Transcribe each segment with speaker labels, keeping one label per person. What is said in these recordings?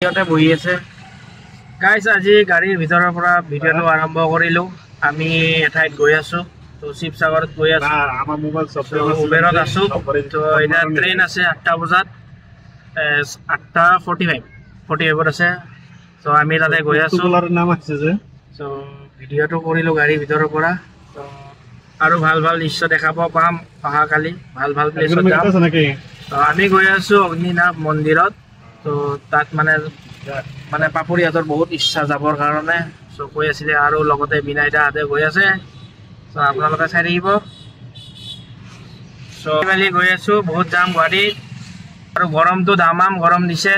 Speaker 1: ইয়াতে বহি আছে গাইজ। আজি গাড়ীৰ ভিতৰৰ পৰা ভিডিঅ'টো আৰম্ভ কৰিলোঁ। আমি এঠাইত গৈ আছোঁ, তো শিৱসাগৰত গৈ আছোঁ, উবেৰত আছোঁ। তো এতিয়া ট্ৰেইন আছে 8টা বজাত, 8:45 আছে। তো আমি তাতে গৈ আছোঁ। তো ভিডিঅ'টো কৰিলোঁ গাড়ীৰ ভিতৰৰ পৰা। তো আৰু ভাল ভাল দৃশ্য দেখাব পাম অহাকালি, ভাল ভাল প্লেচত যাম। তো আমি গৈ আছোঁ অগ্নিনাভ মন্দিৰত। তো তাত মানে পাপৰিহঁতৰ বহুত ইচ্ছা যাবৰ কাৰণে। চ' কৈ আছিলে আৰু লগতে বিনাইদাহঁতে গৈ আছে। চ' আপোনালোকে চাই থাকিব। চ' কালি গৈ আছোঁ, বহুত যাম গুৱাহাটীত আৰু গৰমটো দামাম গৰম দিছে।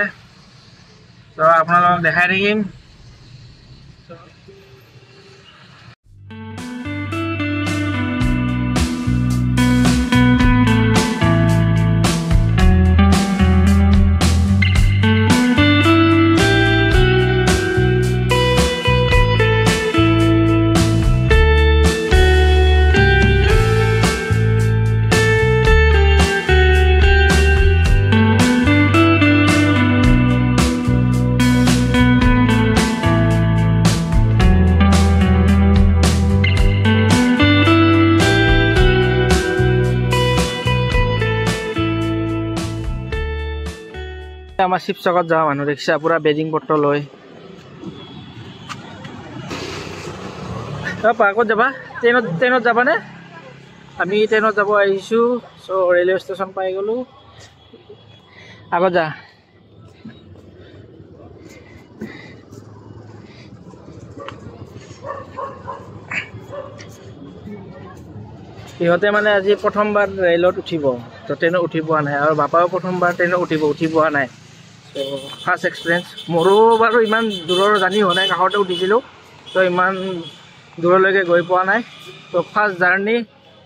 Speaker 1: চ' আপোনালোকক দেখাই থাকিম। আমাৰ শিৱসাগৰত যাওঁ মানুহ ৰিক্সা পুৰা বেডিং পত্ৰ লৈ। ক'ত যাবা? ট্ৰেইনত যাবানে? আমি ট্ৰেইনত যাব আহিছোঁ। চ' ৰেলৱে ষ্টেচন পাই গ'লোঁ। আগত যা। সিহঁতে মানে আজি প্ৰথমবাৰ ৰেলত উঠিব, তো ট্ৰেইনত উঠি পোৱা নাই। আৰু বাপাও প্ৰথমবাৰ ট্ৰেইনত উঠি পোৱা নাই। তো ফাৰ্ষ্ট এক্সপিৰিয়েঞ্চ মোৰো বাৰু। ইমান দূৰৰ জানি হোৱা নাই, কাষতে উঠিছিলোঁ। তো ইমান দূৰলৈকে গৈ পোৱা নাই। তো ফাৰ্ষ্ট জাৰ্ণি।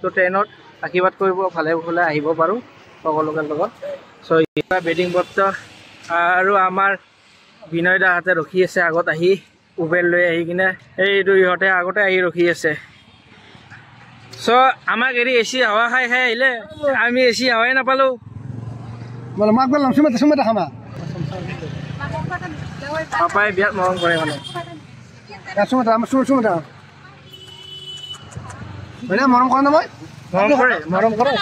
Speaker 1: তো ট্ৰেইনত আশীৰ্বাদ কৰিব ভালে ভালে আহিব পাৰোঁ সকলোকে লগত। চ' এতিয়া বেডিং পত্ৰ আৰু আমাৰ বিনয়দাহঁতে ৰখি আছে আগত আহি, উবেৰ লৈ আহি কিনে। এইটো ইহঁতে আগতে আহি ৰখি আছে। চ' আমাক এৰি এচি হাৱা খাই আহিলে, আমি এচি হাৱাই নাপালোঁ। পাপাই বিৰাট মৰম কৰে মানে। মৰম কৰে নহয়, মৰম কৰে।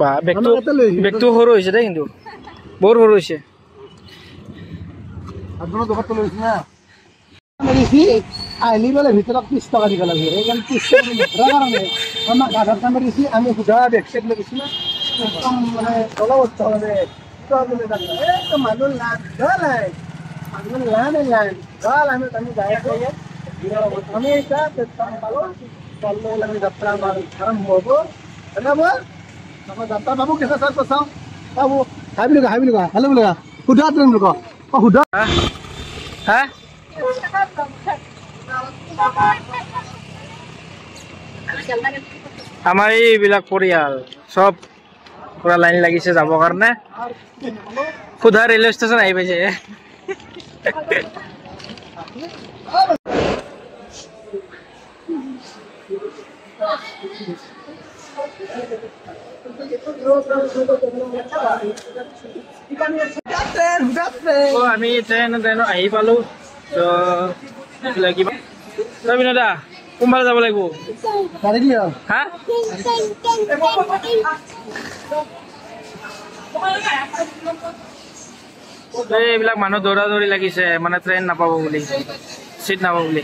Speaker 1: বা বেগটো সৰু হৈছে দেই, কিন্তু বহুত সৰু হৈছে।
Speaker 2: আহিলি বোলে ভিতৰত 30 টকা দিব লাগে। সেইকাৰণে 30 টকা নধৰাৰ কাৰণে আমাক আধাৰ কাৰ্ড দিছি। আমি সুধা বেগ চেক লৈ গৈছোঁ না, একদম মানে তলবদ্ধ মানে মানুহ লাইন আমি যাই আছোঁ। আমি এতিয়া পালোঁ আমি যাত্ৰা আৰম্ভ হ'ব। আমাৰ যাত্ৰা পাব কেঁচা চাৰ চাওঁ পাব। হাই বুলি কোৱা হেল্ল' বুলি কোৱা। সুধা ট্ৰেইন বুলি কোৱা। সুধা
Speaker 1: হা আমাৰ এইবিলাক পৰিয়াল চব পুৰা লাইন লাগিছে যাবৰ কাৰণে। সুধা ৰেলৱে ষ্টেচন আহি পাইছে। আমি ট্ৰেইনত আহি পালোঁ। কিবা বিনোদা কোনফালে যাব লাগিব? হা এইবিলাক মানুহ দৌৰা দৌৰি লাগিছে, মানে ট্ৰেইন নাপাব বুলি, চিট নাপাব বুলি।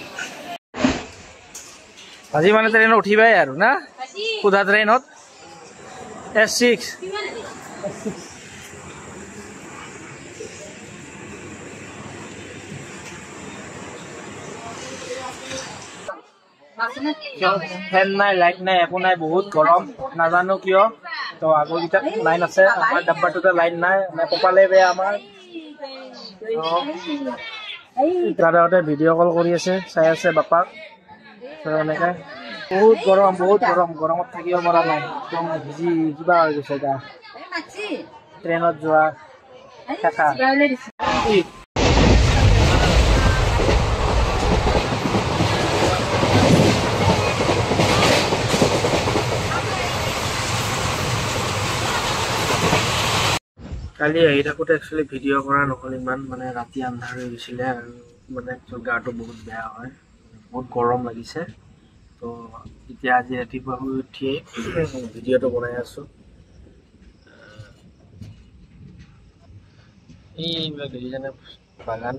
Speaker 1: আজি মানে ট্ৰেইনত উঠিবাই আৰু না, সুধা ট্ৰেইনত S6। ফেন নাই, লাইট নাই, একো নাই, বহুত গৰম, নাজানো কিয়। তো আগৰকেইটাত লাইন আছে, আমাৰ ডাব্বাটোতে লাইন নাই, কপালে বেয়া আমাৰ। দাদাহঁতে ভিডিঅ' কল কৰি আছে, চাই আছে বাপাক। এনেকে বহুত গৰম, গৰমত থাকিব পৰা নাই, একদম ভিজি কিবা হৈ গৈছে গা। ট্ৰেইনত যোৱা থকা কালি আহি থাকোঁতে একচুৱেলি ভিডিঅ' কৰা নহ'ল ইমান মানে ৰাতি আন্ধাৰ হৈ গৈছিলে আৰু মানে গাটো বহুত বেয়া হয় বহুত গৰম লাগিছে তো এতিয়া আজি ৰাতিপুৱা শুই উঠিয়ে ভিডিঅ'টো বনাই আছোঁ এইবিলাক দেখিছেনে বাগান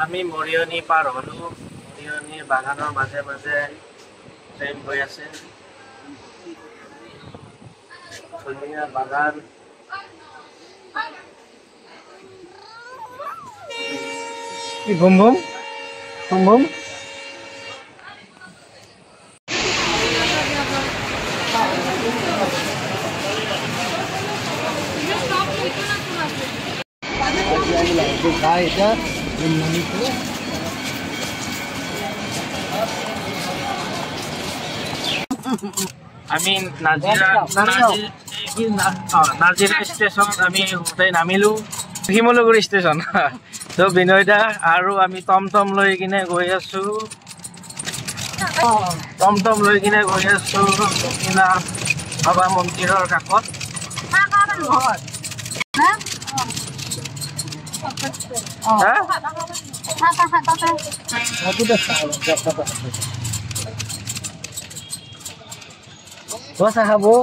Speaker 1: আমি মৰিয়নি পাৰ হ'লোঁ মৰিয়নিৰ বাগানৰ মাজে মাজে ট্ৰেইন গৈ আছে ধুনীয়া বাগান কি বুম বুম বুম বুম আমি নাজিৰা ষ্টেচনত আমি নামিলোঁ শিমলুগুৰি ষ্টেচন তো বিনয়দা আৰু আমি টমটম লৈ কিনে গৈ আছোঁ দক্ষিণাথ বাবা মন্দিৰৰ কাষত Cosa habo?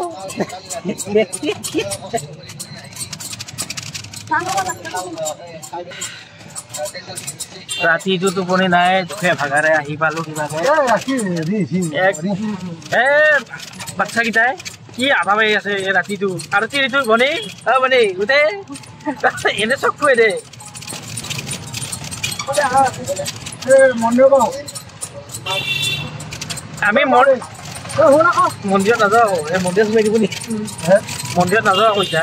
Speaker 1: ৰাতিটো টোপনি নাই দুখে ভাগাৰে আহি পালোঁ কিবাকে বাচ্চাকেইটাই কি আধা পাই আছে ৰাতিটো আৰু তিৰিটো বনি বনি গোটেই এনে চক খুৱাই দে আমি মন্দিৰত নাযাওঁ এই মন্দিৰত সোমাই দিব নেকি মন্দিৰত নাযাওঁ কৈছা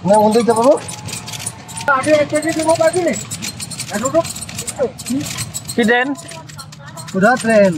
Speaker 2: মই মন্দিৰত যাব
Speaker 1: কি ট্ৰেইন
Speaker 2: সুধা ট্ৰেইন